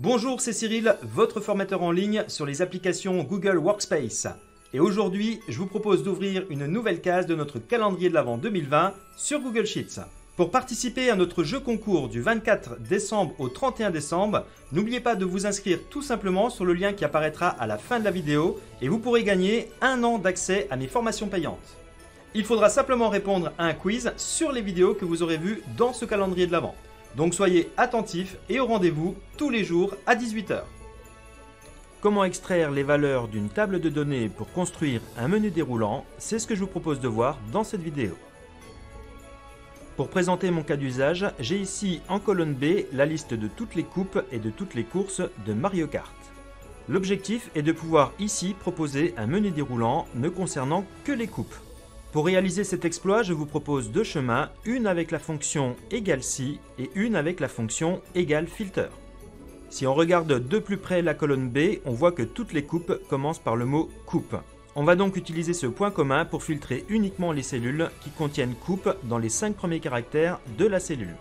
Bonjour, c'est Cyril, votre formateur en ligne sur les applications Google Workspace. Et aujourd'hui, je vous propose d'ouvrir une nouvelle case de notre calendrier de l'Avent 2020 sur Google Sheets. Pour participer à notre jeu concours du 24 décembre au 31 décembre, n'oubliez pas de vous inscrire tout simplement sur le lien qui apparaîtra à la fin de la vidéo et vous pourrez gagner 1 an d'accès à mes formations payantes. Il faudra simplement répondre à un quiz sur les vidéos que vous aurez vues dans ce calendrier de l'Avent. Donc soyez attentifs et au rendez-vous tous les jours à 18 h. Comment extraire les valeurs d'une table de données pour construire un menu déroulant, c'est ce que je vous propose de voir dans cette vidéo. Pour présenter mon cas d'usage, j'ai ici en colonne B la liste de toutes les coupes et de toutes les courses de Mario Kart. L'objectif est de pouvoir ici proposer un menu déroulant ne concernant que les coupes. Pour réaliser cet exploit, je vous propose deux chemins, une avec la fonction =si et une avec la fonction =filter. Si on regarde de plus près la colonne B, on voit que toutes les coupes commencent par le mot coupe. On va donc utiliser ce point commun pour filtrer uniquement les cellules qui contiennent coupe dans les 5 premiers caractères de la cellule.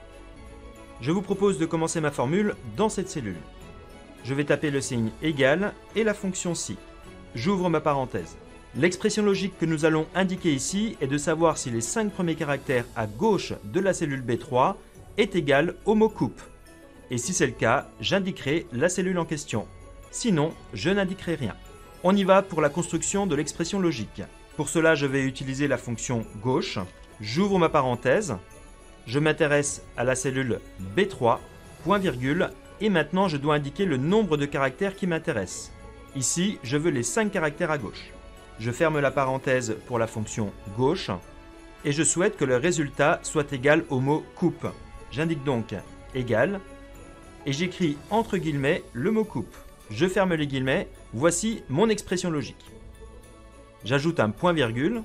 Je vous propose de commencer ma formule dans cette cellule. Je vais taper le signe égal et la fonction si. J'ouvre ma parenthèse. L'expression logique que nous allons indiquer ici est de savoir si les 5 premiers caractères à gauche de la cellule B3 est égal au mot coupe. Et si c'est le cas, j'indiquerai la cellule en question. Sinon, je n'indiquerai rien. On y va pour la construction de l'expression logique. Pour cela, je vais utiliser la fonction gauche. J'ouvre ma parenthèse. Je m'intéresse à la cellule B3, point virgule, et maintenant je dois indiquer le nombre de caractères qui m'intéressent. Ici, je veux les 5 caractères à gauche. Je ferme la parenthèse pour la fonction gauche et je souhaite que le résultat soit égal au mot coupe. J'indique donc égal et j'écris entre guillemets le mot coupe. Je ferme les guillemets, voici mon expression logique. J'ajoute un point virgule.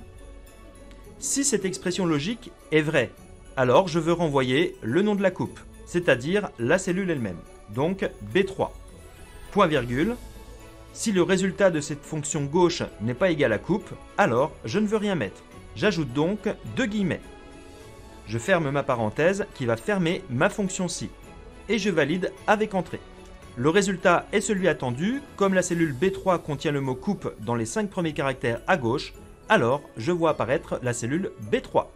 Si cette expression logique est vraie, alors je veux renvoyer le nom de la coupe, c'est-à-dire la cellule elle-même, donc B3. Point virgule. Si le résultat de cette fonction gauche n'est pas égal à coupe, alors je ne veux rien mettre. J'ajoute donc deux guillemets. Je ferme ma parenthèse qui va fermer ma fonction si. Et je valide avec entrée. Le résultat est celui attendu. Comme la cellule B3 contient le mot coupe dans les 5 premiers caractères à gauche, alors je vois apparaître la cellule B3.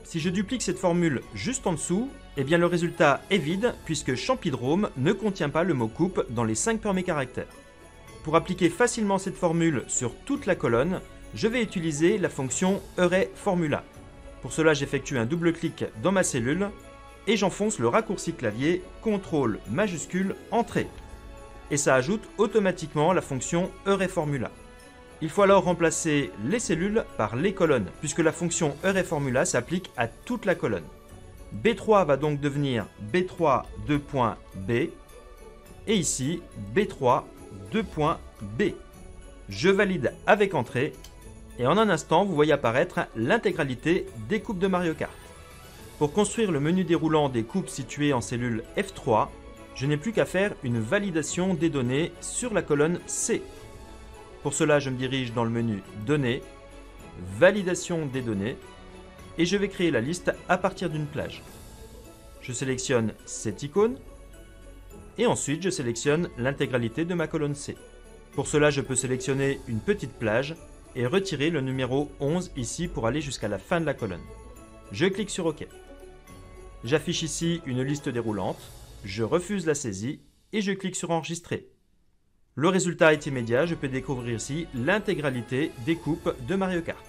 Si je duplique cette formule juste en dessous, eh bien le résultat est vide puisque Champydrome ne contient pas le mot coupe dans les 5 premiers caractères. Pour appliquer facilement cette formule sur toute la colonne, je vais utiliser la fonction arrayFormula. Pour cela, j'effectue un double-clic dans ma cellule et j'enfonce le raccourci clavier CTRL majuscule Entrée. Et ça ajoute automatiquement la fonction arrayFormula. Il faut alors remplacer les cellules par les colonnes, puisque la fonction arrayFormula s'applique à toute la colonne. B3 va donc devenir B3 2.B et ici B3 2.B. Je valide avec entrée et en un instant vous voyez apparaître l'intégralité des coupes de Mario Kart. Pour construire le menu déroulant des coupes situées en cellule F3, je n'ai plus qu'à faire une validation des données sur la colonne C. Pour cela, je me dirige dans le menu Données, Validation des données et je vais créer la liste à partir d'une plage. Je sélectionne cette icône et ensuite je sélectionne l'intégralité de ma colonne C. Pour cela, je peux sélectionner une petite plage et retirer le numéro 11 ici pour aller jusqu'à la fin de la colonne. Je clique sur OK. J'affiche ici une liste déroulante, je refuse la saisie et je clique sur Enregistrer. Le résultat est immédiat, je peux découvrir ici l'intégralité des coupes de Mario Kart.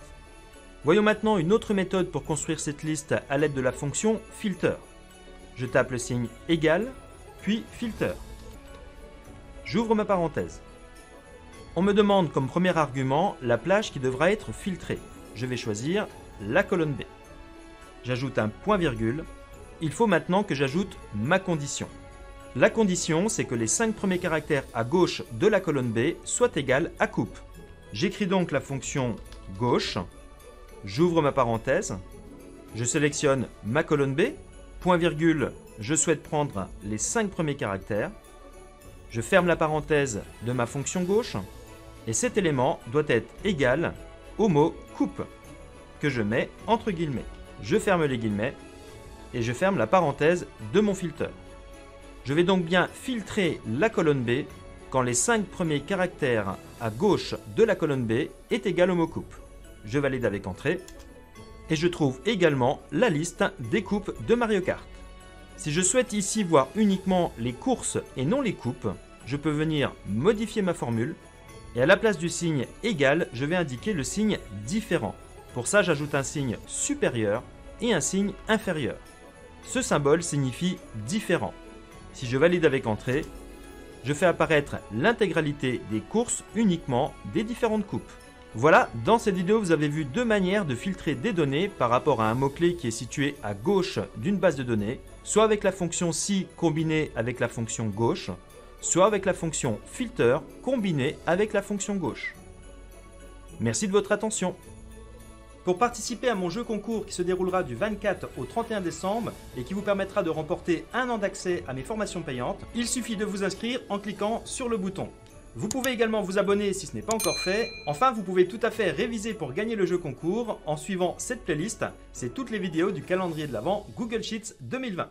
Voyons maintenant une autre méthode pour construire cette liste à l'aide de la fonction Filter. Je tape le signe égal, puis Filter. J'ouvre ma parenthèse. On me demande comme premier argument la plage qui devra être filtrée. Je vais choisir la colonne B. J'ajoute un point virgule. Il faut maintenant que j'ajoute ma condition. La condition, c'est que les 5 premiers caractères à gauche de la colonne B soient égaux à coupe. J'écris donc la fonction gauche. J'ouvre ma parenthèse. Je sélectionne ma colonne B. Point virgule, je souhaite prendre les 5 premiers caractères. Je ferme la parenthèse de ma fonction gauche. Et cet élément doit être égal au mot coupe que je mets entre guillemets. Je ferme les guillemets et je ferme la parenthèse de mon filter. Je vais donc bien filtrer la colonne B quand les 5 premiers caractères à gauche de la colonne B est égal au mot coupe. Je valide avec Entrée et je trouve également la liste des coupes de Mario Kart. Si je souhaite ici voir uniquement les courses et non les coupes, je peux venir modifier ma formule et à la place du signe égal, je vais indiquer le signe différent. Pour ça, j'ajoute un signe supérieur et un signe inférieur. Ce symbole signifie différent. Si je valide avec Entrée, je fais apparaître l'intégralité des courses uniquement des différentes coupes. Voilà, dans cette vidéo, vous avez vu deux manières de filtrer des données par rapport à un mot-clé qui est situé à gauche d'une base de données, soit avec la fonction si combinée avec la fonction gauche, soit avec la fonction filter combinée avec la fonction gauche. Merci de votre attention. Pour participer à mon jeu concours qui se déroulera du 24 au 31 décembre et qui vous permettra de remporter un an d'accès à mes formations payantes, il suffit de vous inscrire en cliquant sur le bouton. Vous pouvez également vous abonner si ce n'est pas encore fait. Enfin, vous pouvez tout à fait réviser pour gagner le jeu concours en suivant cette playlist. C'est toutes les vidéos du calendrier de l'Avent Google Sheets 2020.